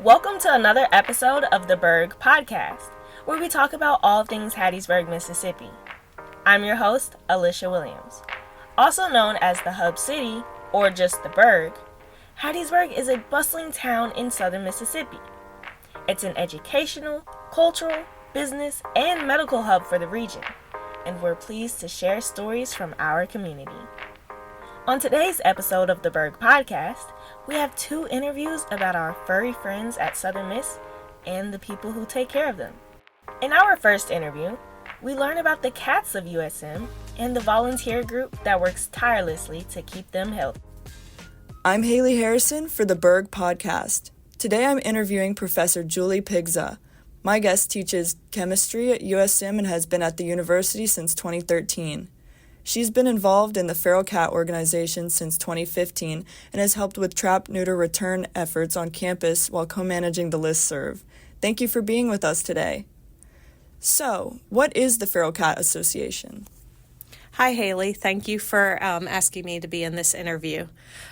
Welcome to another episode of the Berg Podcast, where we talk about all things Hattiesburg, Mississippi. I'm your host, Alicia Williams. Also known as the Hub City, or just the Berg, Hattiesburg is a bustling town in southern Mississippi. It's an educational, cultural, business, and medical hub for the region, and we're pleased to share stories from our community. On today's episode of the Berg Podcast, we have two interviews about our furry friends at Southern Miss and the people who take care of them. In our first interview, we learn about the cats of USM and the volunteer group that works tirelessly to keep them healthy. I'm Haley Harrison for the Berg Podcast. Today I'm interviewing Professor Julie Pigza. My guest teaches chemistry at USM and has been at the university since 2013. She's been involved in the Feral Cat organization since 2015 and has helped with trap, neuter, return efforts on campus while co-managing the listserv. Thank you for being with us today. So, what is the Feral Cat Association? Hi, Haley. Thank you for asking me to be in this interview.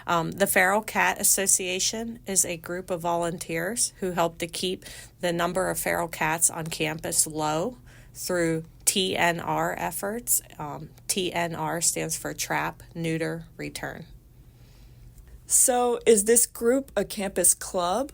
The Feral Cat Association is a group of volunteers who help to keep the number of feral cats on campus low through TNR efforts. TNR stands for Trap, Neuter, Return. So, is this group a campus club?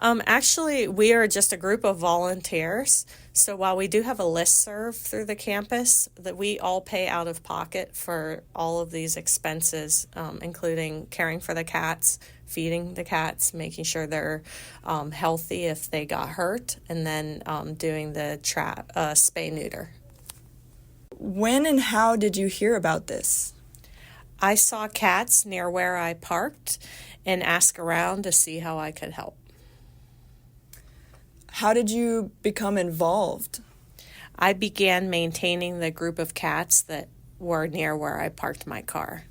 Actually, we are just a group of volunteers. So while we do have a listserv through the campus, that we all pay out of pocket for all of these expenses, including caring for the cats, feeding the cats, making sure they're healthy if they got hurt, and then doing the spay neuter. When and how did you hear about this? I saw cats near where I parked and asked around to see how I could help. How did you become involved? I began maintaining the group of cats that were near where I parked my car.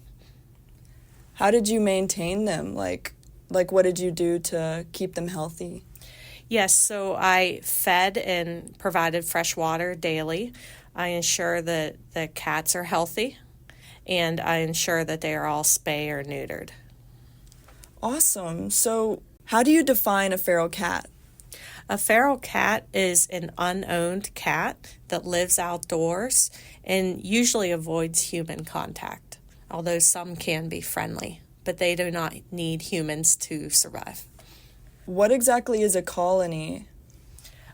How did you maintain them? Like what did you do to keep them healthy? Yes, so I fed and provided fresh water daily. I ensure that the cats are healthy, and I ensure that they are all spay or neutered. Awesome. So how do you define a feral cat? A feral cat is an unowned cat that lives outdoors and usually avoids human contact, although some can be friendly, but they do not need humans to survive. What exactly is a colony?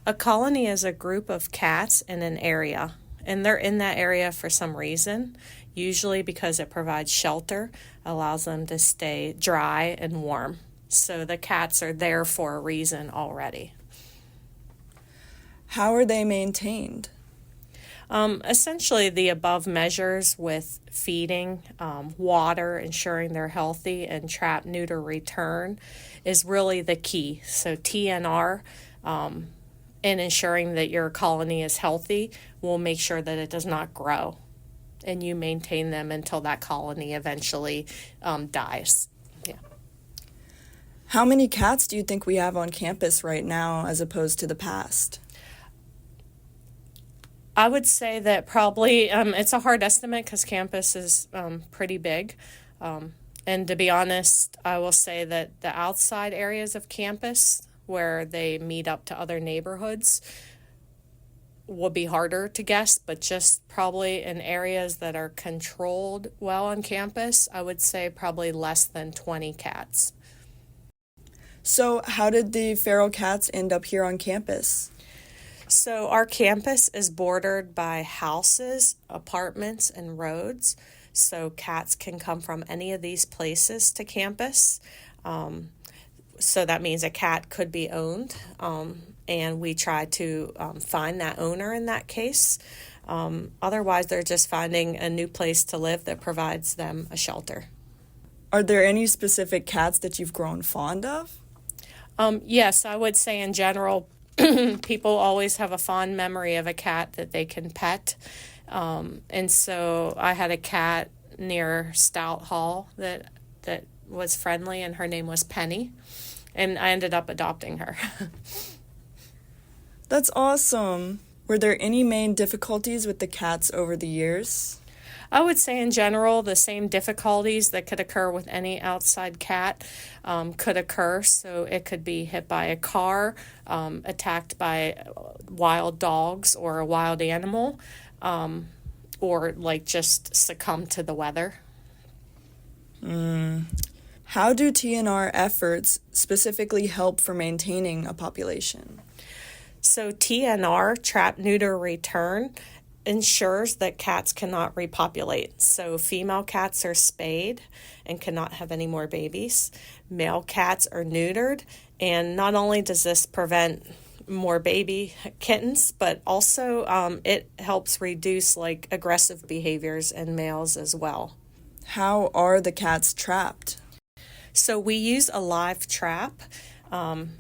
A colony is a group of cats in an area, and they're in that area for some reason, usually because it provides shelter, allows them to stay dry and warm. So the cats are there for a reason already. How are they maintained? Essentially, the above measures with feeding, water, ensuring they're healthy, and trap, neuter, return is really the key. So TNR and ensuring that your colony is healthy will make sure that it does not grow, and you maintain them until that colony eventually dies. Yeah. How many cats do you think we have on campus right now as opposed to the past? I would say that probably it's a hard estimate because campus is pretty big. And to be honest, I will say that the outside areas of campus where they meet up to other neighborhoods would be harder to guess, but just probably in areas that are controlled well on campus, I would say probably less than 20 cats. So how did the feral cats end up here on campus? So our campus is bordered by houses, apartments, and roads. So cats can come from any of these places to campus. So that means a cat could be owned. And we try to find that owner in that case. Otherwise, they're just finding a new place to live that provides them a shelter. Are there any specific cats that you've grown fond of? Yes, I would say in general, people always have a fond memory of a cat that they can pet. And so I had a cat near Stout Hall that was friendly, and her name was Penny. And I ended up adopting her. That's awesome. Were there any main difficulties with the cats over the years? I would say in general, the same difficulties that could occur with any outside cat could occur. So it could be hit by a car, attacked by wild dogs or a wild animal, or like just succumb to the weather. How do TNR efforts specifically help for maintaining a population? So TNR, trap, neuter, return, ensures that cats cannot repopulate. So female cats are spayed and cannot have any more babies. Male cats are neutered, and not only does this prevent more baby kittens, but also it helps reduce like aggressive behaviors in males as well. How are the cats trapped? So we use a live trap.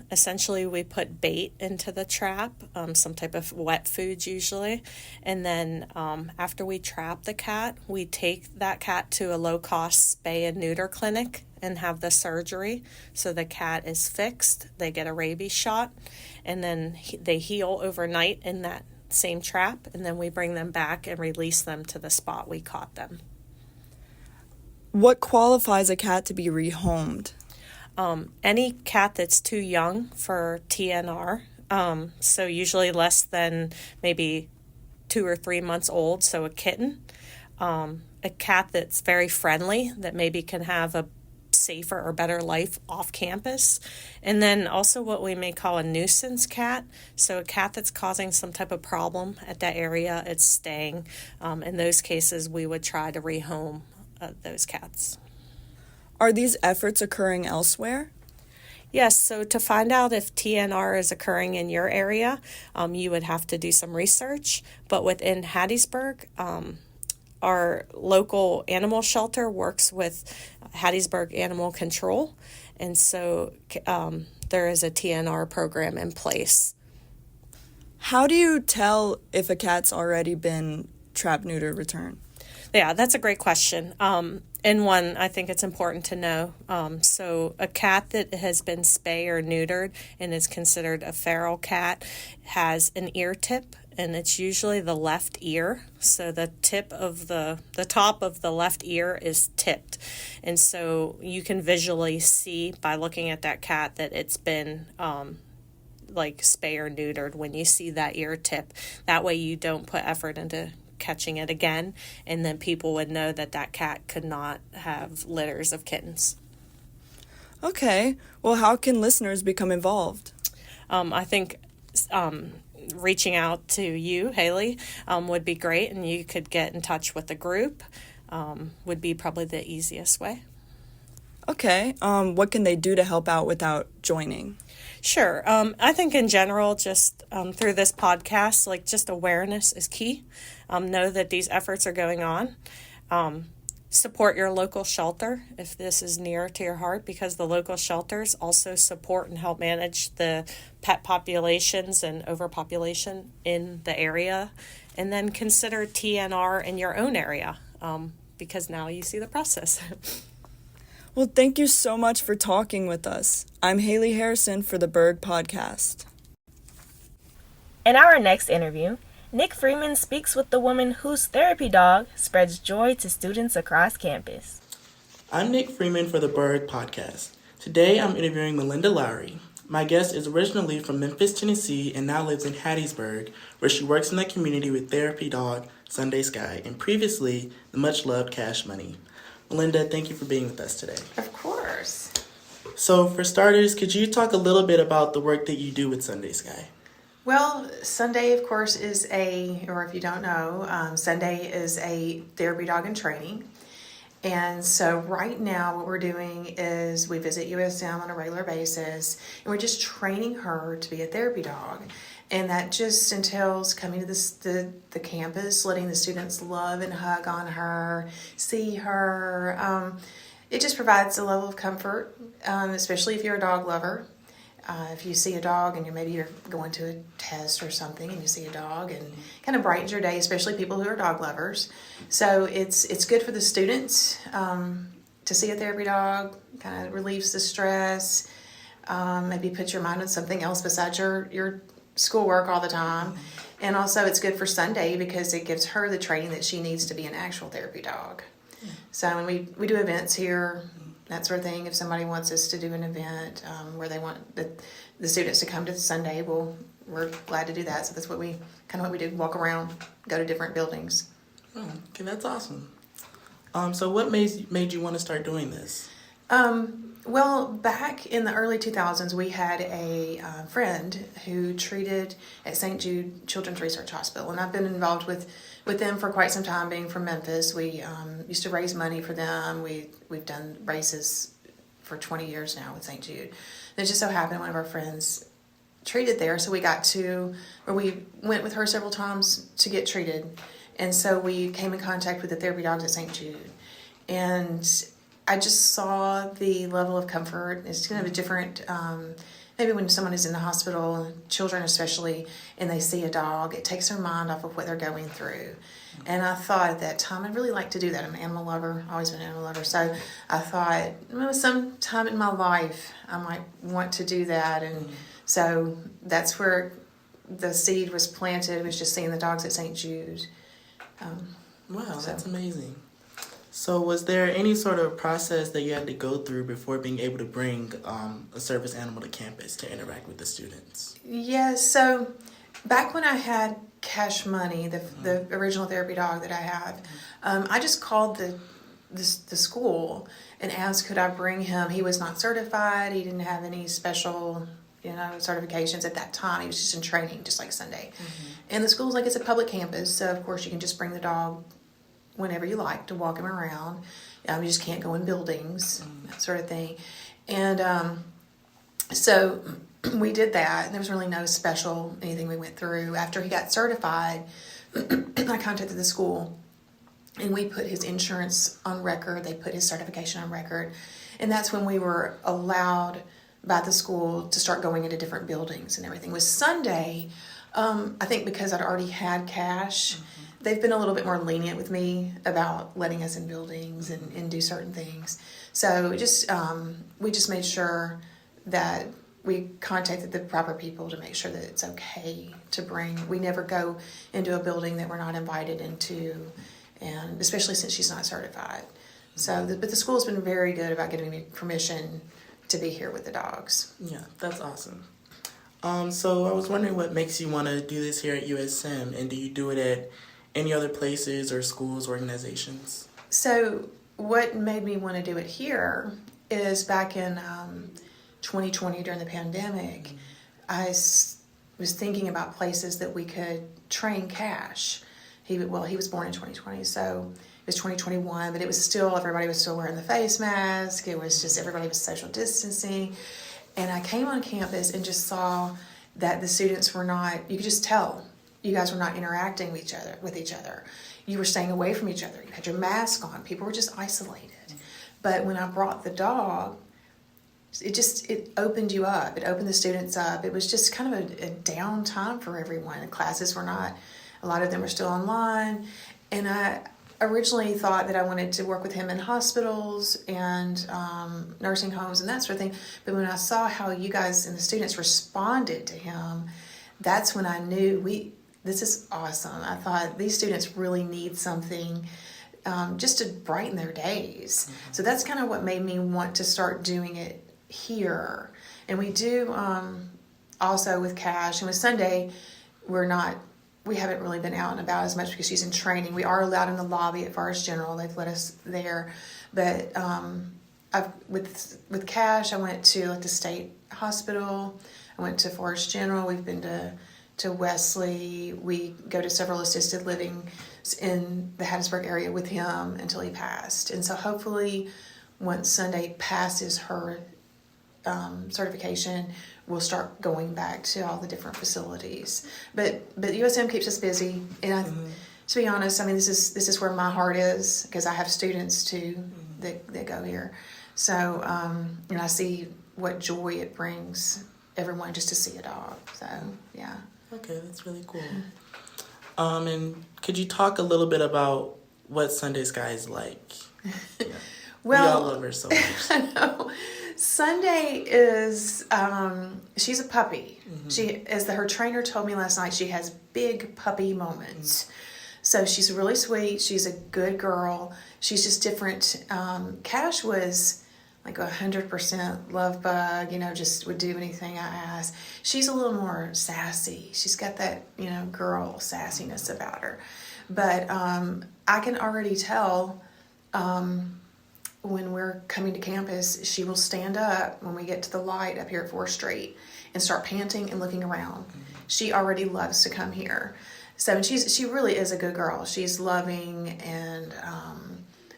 Essentially, we put bait into the trap, some type of wet foods usually, and then after we trap the cat, we take that cat to a low-cost spay and neuter clinic and have the surgery. So the cat is fixed, they get a rabies shot, and then they heal overnight in that same trap, and then we bring them back and release them to the spot we caught them. What qualifies a cat to be rehomed? Any cat that's too young for TNR, so usually less than maybe 2 or 3 months old, so a kitten. A cat that's very friendly, that maybe can have a safer or better life off campus. And then also what we may call a nuisance cat, so a cat that's causing some type of problem at that area, it's staying. In those cases, we would try to rehome those cats. Are these efforts occurring elsewhere? Yes, so to find out if TNR is occurring in your area, you would have to do some research. But within Hattiesburg, our local animal shelter works with Hattiesburg Animal Control, and so there is a TNR program in place. How do you tell if a cat's already been trap, neuter, return? Yeah, that's a great question. And one, I think it's important to know. So a cat that has been spayed or neutered and is considered a feral cat has an ear tip, and it's usually the left ear. So the tip of the top of the left ear is tipped. And so you can visually see by looking at that cat that it's been like spayed or neutered when you see that ear tip. That way you don't put effort into catching it again, and then people would know that that cat could not have litters of kittens. Okay, well, how can listeners become involved? I think reaching out to you, Haley, would be great, and you could get in touch with the group, would be probably the easiest way. Okay, what can they do to help out without joining? Sure. I think in general, just through this podcast, like just awareness is key. Know that these efforts are going on. Support your local shelter if this is near to your heart, because the local shelters also support and help manage the pet populations and overpopulation in the area. And then consider TNR in your own area, because now you see the process. Well, thank you so much for talking with us. I'm Haley Harrison for the Berg Podcast. In our next interview, Nick Freeman speaks with the woman whose therapy dog spreads joy to students across campus. I'm Nick Freeman for the Berg Podcast. Today I'm interviewing Melinda Lowry. My guest is originally from Memphis, Tennessee, and now lives in Hattiesburg, where she works in the community with therapy dog Sunday Sky, and previously the much-loved Cash Money. Melinda, thank you for being with us today. Of course. So for starters, could you talk a little bit about the work that you do with Sunday Sky? Well, Sunday, of course, is or if you don't know, Sunday is a therapy dog in training. And so right now what we're doing is we visit USM on a regular basis, and we're just training her to be a therapy dog. And that just entails coming to the campus, letting the students love and hug on her, see her. It just provides a level of comfort, especially if you're a dog lover. If you see a dog and maybe you're going to a test or something and you see a dog, and kind of brightens your day, especially people who are dog lovers. So it's good for the students to see a therapy dog, kind of relieves the stress, maybe put your mind on something else besides your schoolwork all the time. And also it's good for Sunday because it gives her the training that she needs to be an actual therapy dog. So when we do events here, that sort of thing, if somebody wants us to do an event where they want the students to come to Sunday, we're glad to do that. So that's what we do, walk around, go to different buildings. Oh, okay, that's awesome. So what made you want to start doing this? Well, back in the early 2000s, we had a friend who treated at St. Jude Children's Research Hospital, and I've been involved with them for quite some time, being from Memphis. We used to raise money for them. We've done races for 20 years now with St. Jude. And it just so happened one of our friends treated there, so we went with her several times to get treated. And so we came in contact with the therapy dogs at St. Jude. And I just saw the level of comfort. It's kind of a different, maybe when someone is in the hospital, children especially, and they see a dog, it takes their mind off of what they're going through. And I thought at that time, I'd really like to do that. I'm an animal lover, always been an animal lover. So I thought, some time in my life, I might want to do that. And so that's where the seed was planted. It was just seeing the dogs at St. Jude. Wow, that's amazing. So was there any sort of process that you had to go through before being able to bring a service animal to campus to interact with the students? Yes, so back when I had Cash Money, the original therapy dog that I have, I just called the school and asked could I bring him. He was not certified. He didn't have any special certifications at that time. He was just in training, just like Sunday. And the school's like, it's a public campus, so of course you can just bring the dog whenever you like to walk him around. You just can't go in buildings, that sort of thing. And so we did that, and there was really no special anything we went through. After he got certified, I contacted the school, and we put his insurance on record. They put his certification on record, and that's when we were allowed by the school to start going into different buildings and everything. With Sunday, I think because I'd already had Cash, they've been a little bit more lenient with me about letting us in buildings and do certain things. So we just made sure that we contacted the proper people to make sure that it's okay to bring. We never go into a building that we're not invited into, and especially since she's not certified. So, but the school's been very good about giving me permission to be here with the dogs. Yeah, that's awesome. So I was wondering what makes you want to do this here at USM, and do you do it at any other places or schools, organizations? So what made me want to do it here is back in 2020 during the pandemic, I was thinking about places that we could train Cash. He was born in 2020, so it was 2021, but it was still, everybody was still wearing the face mask. It was just, everybody was social distancing. And I came on campus and just saw that the students were not, you could just tell, you guys were not interacting with each other. You were staying away from each other. You had your mask on. People were just isolated. But when I brought the dog, it opened you up. It opened the students up. It was just kind of a down time for everyone. The classes were not, a lot of them were still online. And I originally thought that I wanted to work with him in hospitals and nursing homes and that sort of thing. But when I saw how you guys and the students responded to him, that's when I knew this is awesome. I thought these students really need something just to brighten their days. So that's kind of what made me want to start doing it here. And we do also with Cash and with Sunday, we haven't really been out and about as much because she's in training. We are allowed in the lobby at Forest General. They've let us there. But with Cash, I went to the state hospital. I went to Forest General. We've been to Wesley. We go to several assisted living in the Hattiesburg area with him until he passed. And so hopefully once Sunday passes her certification, we'll start going back to all the different facilities. But USM keeps us busy, and to be honest, I mean this is where my heart is because I have students too that go here. So and I see what joy it brings everyone just to see a dog. So yeah. Okay, that's really cool. And could you talk a little bit about what Sunday Sky is like? Yeah. Well, we all love her so much. I know. Sunday is, she's a puppy. She, her trainer told me last night, she has big puppy moments. So she's really sweet. She's a good girl. She's just different. Cash was like 100% love bug, just would do anything I asked. She's a little more sassy. She's got that, girl sassiness about her. But I can already tell when we're coming to campus, she will stand up when we get to the light up here at 4th Street and start panting and looking around. She already loves to come here. So she really is a good girl. She's loving and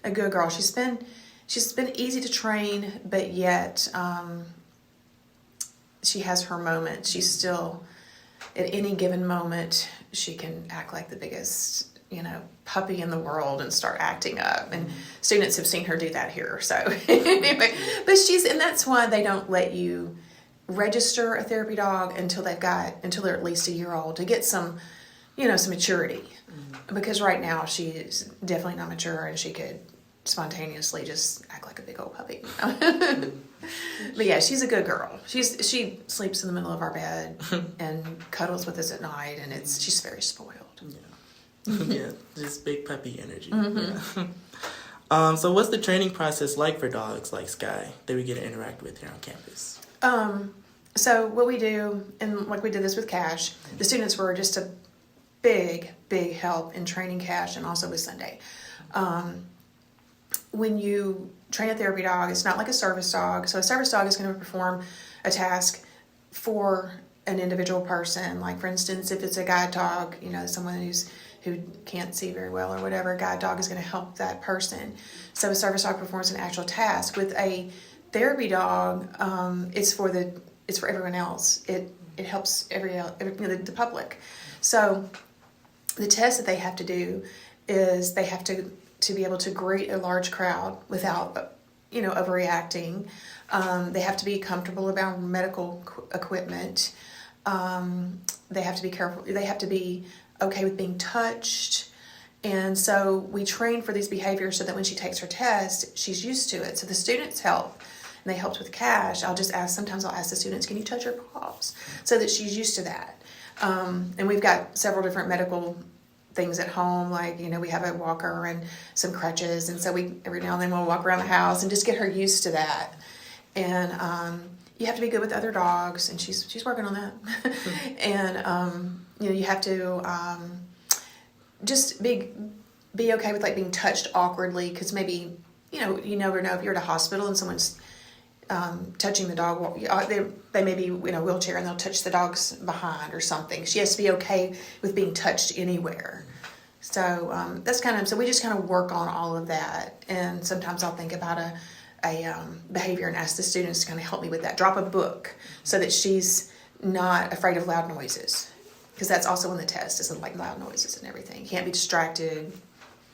a good girl. She's been easy to train, but yet she has her moments. She's still, at any given moment, she can act like the biggest puppy in the world and start acting up. And students have seen her do that here. So anyway, but and that's why they don't let you register a therapy dog until they're at least a year old to get some maturity. Because right now she's definitely not mature and she could spontaneously just act like a big old puppy. But yeah, she's a good girl. She sleeps in the middle of our bed and cuddles with us at night, and she's very spoiled. Yeah, just big puppy energy. Yeah. So what's the training process like for dogs like Sky that we get to interact with here on campus? So what we do, and like we did this with Cash, the students were just a big help in training Cash and also with Sunday. When you train a therapy dog, it's not like a service dog. So a service dog is going to perform a task for an individual person. Like, for instance, if it's a guide dog, someone who can't see very well or whatever, a guide dog is going to help that person. So a service dog performs an actual task. With a therapy dog, it's for everyone else. It helps the public. So the test that they have to do is they have to be able to greet a large crowd without overreacting. They have to be comfortable about medical equipment. They have to be careful. They have to be okay with being touched. And so we train for these behaviors so that when she takes her test, she's used to it. So the students help, and they helped with Cash. Sometimes I'll ask the students, can you touch her paws? So that she's used to that. And we've got several different medical things at home, like, we have a walker and some crutches. And so every now and then we'll walk around the house and just get her used to that. And, you have to be good with other dogs, and she's working on that. And, you have to just be okay with like being touched awkwardly, because maybe you never know if you're at a hospital and someone's touching the dog. They may be in a wheelchair and they'll touch the dog's behind or something. She has to be okay with being touched anywhere. So so we just kind of work on all of that. And sometimes I'll think about a behavior and ask the students to kind of help me with that. Drop a book so that she's not afraid of loud noises, because that's also on the test, is like loud noises and everything. You can't be distracted.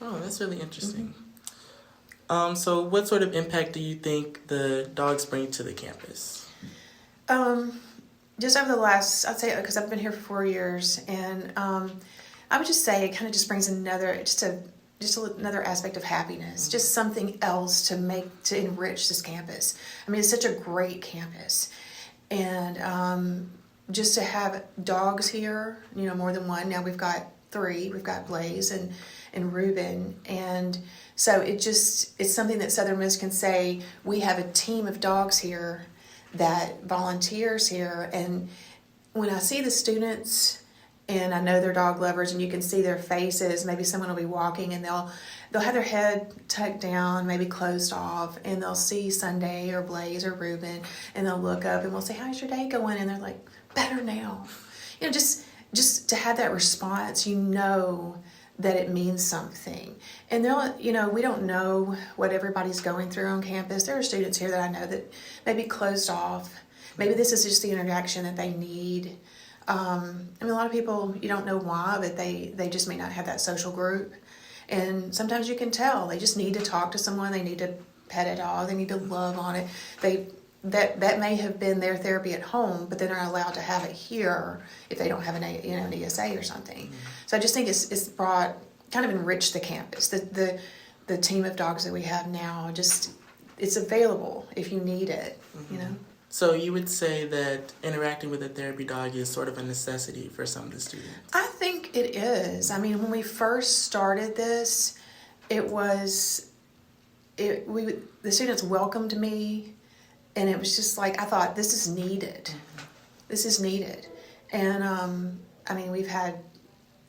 Oh, that's really interesting. So what sort of impact do you think the dogs bring to the campus? Just over the last, I'd say, because I've been here for 4 years, and I would just say it kind of just brings another aspect of happiness, just something else to enrich this campus. I mean, it's such a great campus, and just to have dogs here, more than one. Now we've got 3. We've got Blaze and Reuben, and so it's something that Southern Miss can say, we have a team of dogs here that volunteers here. And when I see the students, and I know they're dog lovers, and you can see their faces, maybe someone will be walking and they'll have their head tucked down, maybe closed off, and they'll see Sunday or Blaze or Reuben, and they'll look up and we'll say, how's your day going? And they're like, better now. Just to have that response, that it means something. And we don't know what everybody's going through on campus. There are students here that I know that may be closed off. Maybe this is just the interaction that they need. A lot of people, you don't know why, but they just may not have that social group. And sometimes you can tell they just need to talk to someone. They need to pet a dog. They need to love on it. That may have been their therapy at home, but then they're allowed to have it here if they don't have an ESA or something. Mm-hmm. So I just think it's brought, kind of enriched the campus. The team of dogs that we have now, it's available if you need it, you know. So you would say that interacting with a therapy dog is sort of a necessity for some of the students? I think it is. I mean, when we first started this, the students welcomed me, and it was just like, I thought, this is needed. This is needed. And, I mean, we've had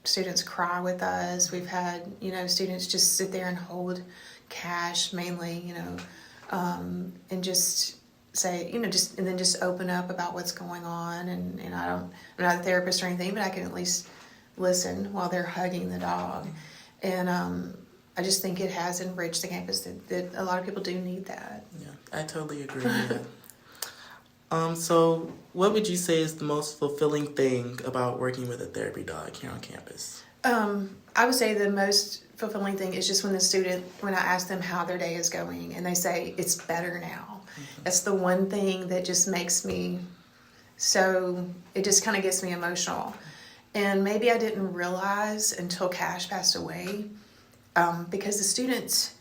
students cry with us. We've had, students just sit there and hold cash mainly, and just say, and then just open up about what's going on. And I'm not a therapist or anything, but I can at least listen while they're hugging the dog. And I just think it has enriched the campus that a lot of people do need that. Yeah, I totally agree with that. So what would you say is the most fulfilling thing about working with a therapy dog here on campus? I would say the most fulfilling thing is just when I ask them how their day is going and they say it's better now. That's the one thing that just makes me it just kind of gets me emotional. And maybe I didn't realize until Cash passed away, because the students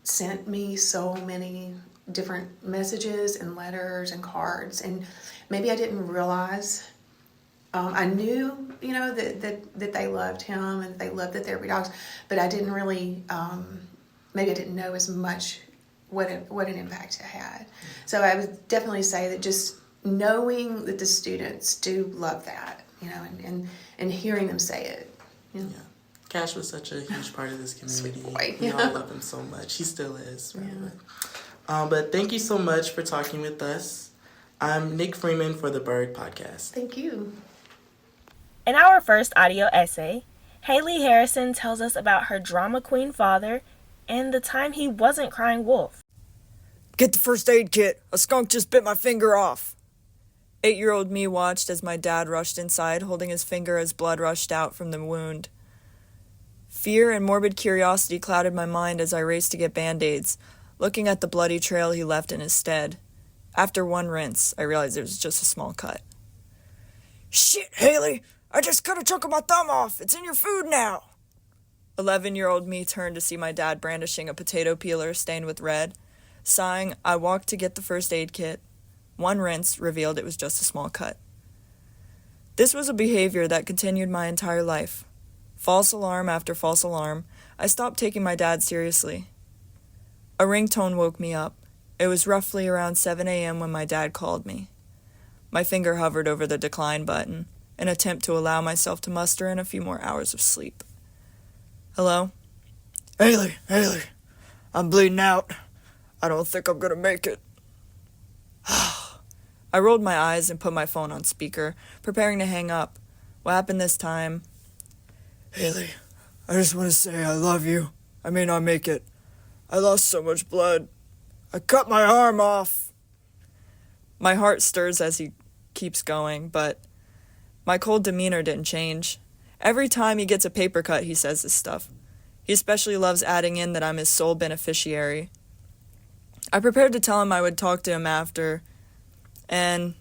sent me so many different messages and letters and cards, and maybe I didn't realize. I knew, that they loved him and they loved the therapy dogs, but I didn't really, maybe I didn't know as much what an impact it had. So I would definitely say that just knowing that the students do love that, and hearing them say it. Yeah. Cash was such a huge part of this community. Sweet boy. We all love him so much. He still is. But thank you so much for talking with us. I'm Nick Freeman for the Berg Podcast. Thank you. In our first audio essay, Haley Harrison tells us about her drama queen father and the time he wasn't crying wolf. Get the first aid kit. A skunk just bit my finger off. 8-year-old me watched as my dad rushed inside, holding his finger as blood rushed out from the wound. Fear and morbid curiosity clouded my mind as I raced to get Band-Aids, looking at the bloody trail he left in his stead. After one rinse, I realized it was just a small cut. Shit, Haley! I just cut a chunk of my thumb off! It's in your food now! 11-year-old me turned to see my dad brandishing a potato peeler stained with red. Sighing, I walked to get the first aid kit. One rinse revealed it was just a small cut. This was a behavior that continued my entire life. False alarm after false alarm, I stopped taking my dad seriously. A ringtone woke me up. It was roughly around 7 a.m. when my dad called me. My finger hovered over the decline button, an attempt to allow myself to muster in a few more hours of sleep. Hello? Haley, I'm bleeding out. I don't think I'm gonna make it. I rolled my eyes and put my phone on speaker, preparing to hang up. What happened this time? Haley, I just want to say I love you. I may not make it. I lost so much blood. I cut my arm off. My heart stirs as he keeps going, but my cold demeanor didn't change. Every time he gets a paper cut, he says this stuff. He especially loves adding in that I'm his sole beneficiary. I prepared to tell him I would talk to him after, and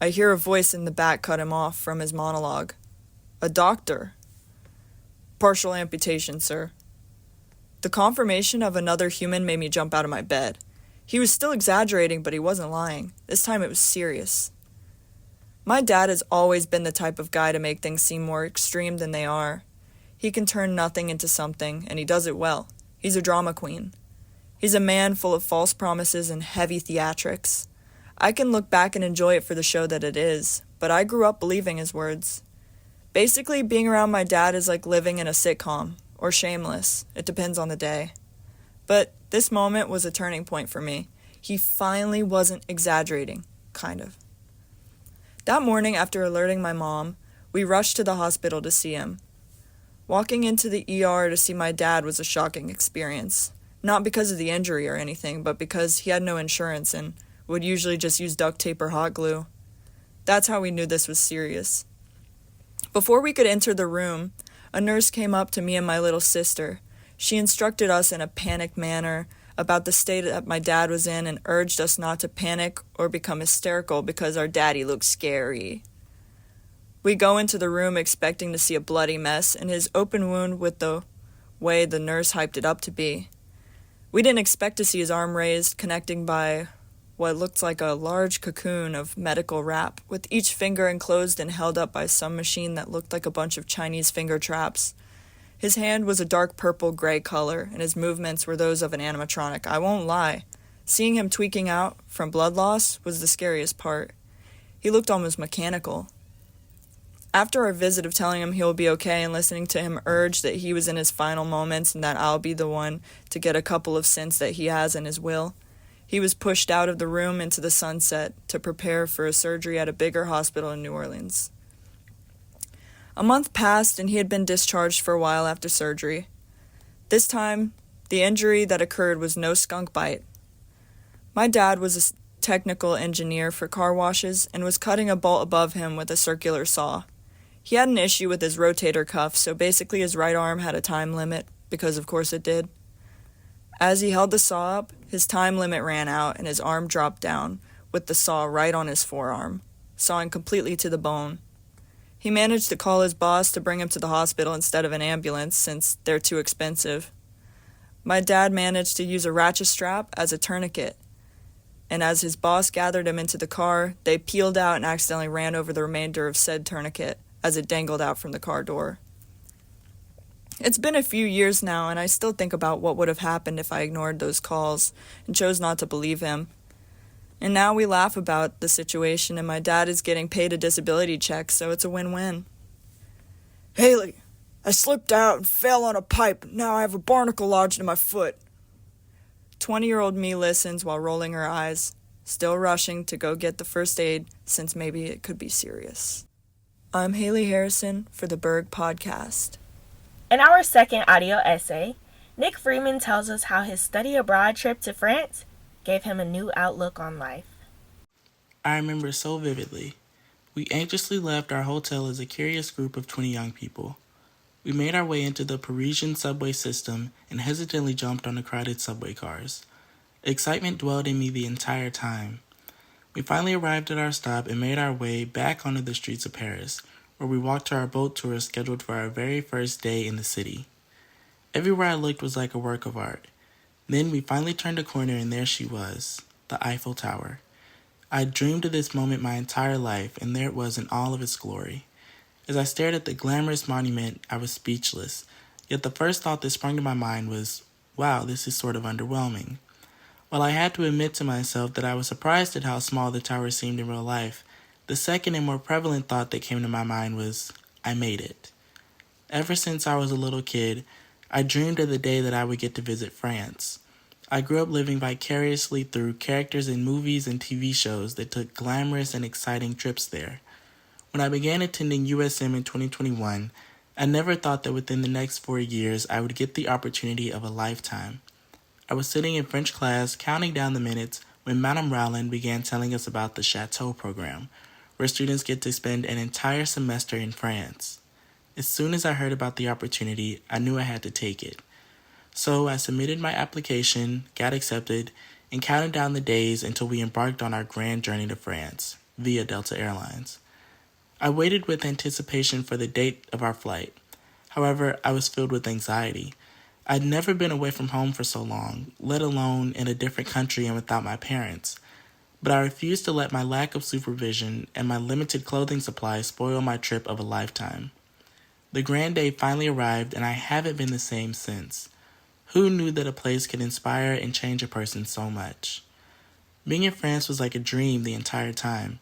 I hear a voice in the back cut him off from his monologue. A doctor. Partial amputation, sir. The confirmation of another human made me jump out of my bed. He was still exaggerating, but he wasn't lying. This time it was serious. My dad has always been the type of guy to make things seem more extreme than they are. He can turn nothing into something, and he does it well. He's a drama queen. He's a man full of false promises and heavy theatrics. I can look back and enjoy it for the show that it is, but I grew up believing his words. Basically, being around my dad is like living in a sitcom, or Shameless. It depends on the day. But this moment was a turning point for me. He finally wasn't exaggerating, kind of. That morning, after alerting my mom, we rushed to the hospital to see him. Walking into the ER to see my dad was a shocking experience. Not because of the injury or anything, but because he had no insurance and would usually just use duct tape or hot glue. That's how we knew this was serious. Before we could enter the room, a nurse came up to me and my little sister. She instructed us in a panicked manner about the state that my dad was in and urged us not to panic or become hysterical because our daddy looked scary. We go into the room expecting to see a bloody mess and his open wound with the way the nurse hyped it up to be. We didn't expect to see his arm raised, connecting by what looked like a large cocoon of medical wrap, with each finger enclosed and held up by some machine that looked like a bunch of Chinese finger traps. His hand was a dark purple-gray color, and his movements were those of an animatronic. I won't lie. Seeing him tweaking out from blood loss was the scariest part. He looked almost mechanical. After our visit of telling him he'll be okay and listening to him urge that he was in his final moments and that I'll be the one to get a couple of cents that he has in his will, he was pushed out of the room into the sunset to prepare for a surgery at a bigger hospital in New Orleans. A month passed and he had been discharged for a while after surgery. This time, the injury that occurred was no skunk bite. My dad was a technical engineer for car washes and was cutting a bolt above him with a circular saw. He had an issue with his rotator cuff, so basically his right arm had a time limit, because of course it did. As he held the saw up, his time limit ran out and his arm dropped down, with the saw right on his forearm, sawing completely to the bone. He managed to call his boss to bring him to the hospital instead of an ambulance, since they're too expensive. My dad managed to use a ratchet strap as a tourniquet, and as his boss gathered him into the car, they peeled out and accidentally ran over the remainder of said tourniquet as it dangled out from the car door. It's been a few years now, and I still think about what would have happened if I ignored those calls and chose not to believe him. And now we laugh about the situation, and my dad is getting paid a disability check, so it's a win-win. Haley, I slipped out and fell on a pipe. Now I have a barnacle lodged in my foot. 20-year-old me listens while rolling her eyes, still rushing to go get the first aid since maybe it could be serious. I'm Haley Harrison for the Berg Podcast. In our second audio essay, Nick Freeman tells us how his study abroad trip to France gave him a new outlook on life. I remember so vividly. We anxiously left our hotel as a curious group of 20 young people. We made our way into the Parisian subway system and hesitantly jumped on the crowded subway cars. Excitement dwelled in me the entire time. We finally arrived at our stop and made our way back onto the streets of Paris, where we walked to our boat tour scheduled for our very first day in the city. Everywhere I looked was like a work of art. Then we finally turned a corner and there she was, the Eiffel Tower. I dreamed of this moment my entire life, and there it was in all of its glory. As I stared at the glamorous monument, I was speechless, yet the first thought that sprung to my mind was, wow, this is sort of underwhelming. While I had to admit to myself that I was surprised at how small the tower seemed in real life, the second and more prevalent thought that came to my mind was, I made it. Ever since I was a little kid, I dreamed of the day that I would get to visit France. I grew up living vicariously through characters in movies and TV shows that took glamorous and exciting trips there. When I began attending USM in 2021, I never thought that within the next 4 years I would get the opportunity of a lifetime. I was sitting in French class counting down the minutes when Madame Rowland began telling us about the Chateau program, where students get to spend an entire semester in France. As soon as I heard about the opportunity, I knew I had to take it. So I submitted my application, got accepted, and counted down the days until we embarked on our grand journey to France, via Delta Airlines. I waited with anticipation for the date of our flight. However, I was filled with anxiety. I'd never been away from home for so long, let alone in a different country and without my parents. But I refused to let my lack of supervision and my limited clothing supply spoil my trip of a lifetime. The grand day finally arrived, and I haven't been the same since. Who knew that a place could inspire and change a person so much? Being in France was like a dream the entire time.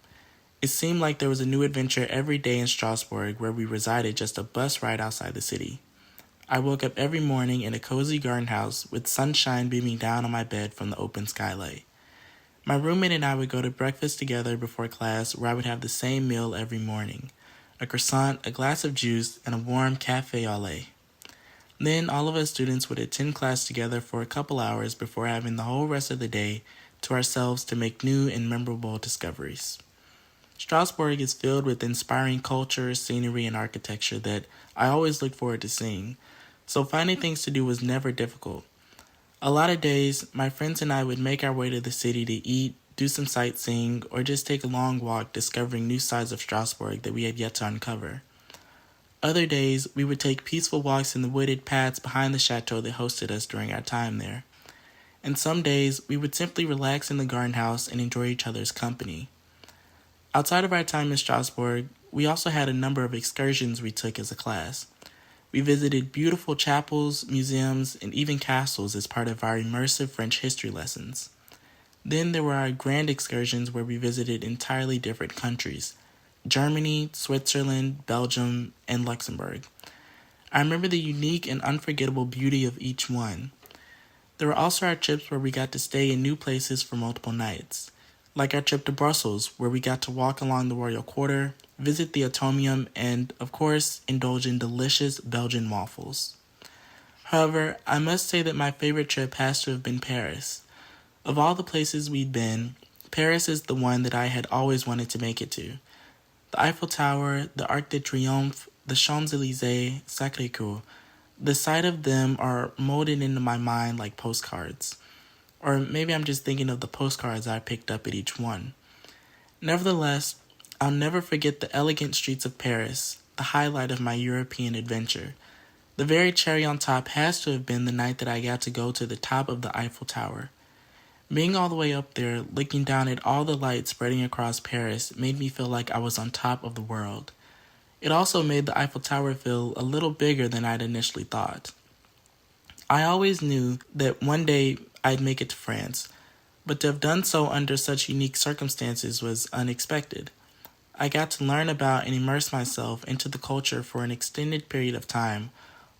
It seemed like there was a new adventure every day in Strasbourg, where we resided just a bus ride outside the city. I woke up every morning in a cozy garden house with sunshine beaming down on my bed from the open skylight. My roommate and I would go to breakfast together before class, where I would have the same meal every morning: a croissant, a glass of juice, and a warm café au lait. Then all of us students would attend class together for a couple hours before having the whole rest of the day to ourselves to make new and memorable discoveries. Strasbourg is filled with inspiring culture, scenery, and architecture that I always look forward to seeing, so finding things to do was never difficult. A lot of days, my friends and I would make our way to the city to eat, do some sightseeing, or just take a long walk discovering new sides of Strasbourg that we had yet to uncover. Other days, we would take peaceful walks in the wooded paths behind the chateau that hosted us during our time there. and some days we would simply relax in the garden house and enjoy each other's company. Outside of our time in Strasbourg, we also had a number of excursions we took as a class. We visited beautiful chapels, museums, and even castles as part of our immersive French history lessons. Then there were our grand excursions where we visited entirely different countries: Germany, Switzerland, Belgium, and Luxembourg. I remember the unique and unforgettable beauty of each one. There were also our trips where we got to stay in new places for multiple nights, like our trip to Brussels, where we got to walk along the Royal Quarter, visit the Atomium, and, of course, indulge in delicious Belgian waffles. However, I must say that my favorite trip has to have been Paris. Of all the places we'd been, Paris is the one that I had always wanted to make it to. The Eiffel Tower, the Arc de Triomphe, the Champs-Élysées, Sacré-Cœur, the sight of them are molded into my mind like postcards. Or maybe I'm just thinking of the postcards I picked up at each one. Nevertheless, I'll never forget the elegant streets of Paris, the highlight of my European adventure. The very cherry on top has to have been the night that I got to go to the top of the Eiffel Tower. Being all the way up there, looking down at all the lights spreading across Paris, made me feel like I was on top of the world. It also made the Eiffel Tower feel a little bigger than I'd initially thought. I always knew that one day I'd make it to France, but to have done so under such unique circumstances was unexpected. I got to learn about and immerse myself into the culture for an extended period of time,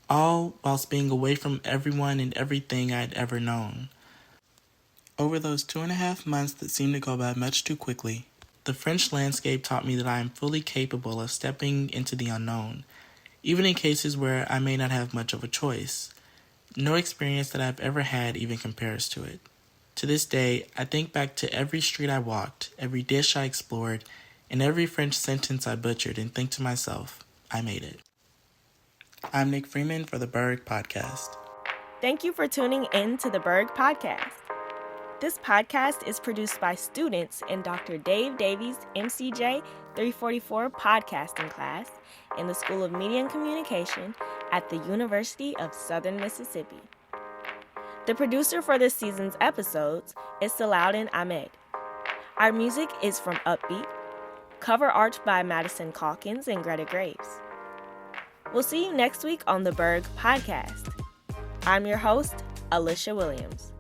all whilst being away from everyone and everything I'd ever known. Over those 2.5 months that seemed to go by much too quickly, the French landscape taught me that I am fully capable of stepping into the unknown, even in cases where I may not have much of a choice. No experience that I've ever had even compares to it. To this day, I think back to every street I walked, every dish I explored, and every French sentence I butchered and think to myself, I made it. I'm Nick Freeman for the Berg Podcast. Thank you for tuning in to the Berg Podcast. This podcast is produced by students in Dr. Dave Davies' MCJ 344 podcasting class in the School of Media and Communication at the University of Southern Mississippi. The producer for this season's episodes is Salaudin Ahmed. Our music is from Upbeat, cover art by Madison Calkins and Greta Graves. We'll see you next week on the Berg Podcast. I'm your host, Alicia Williams.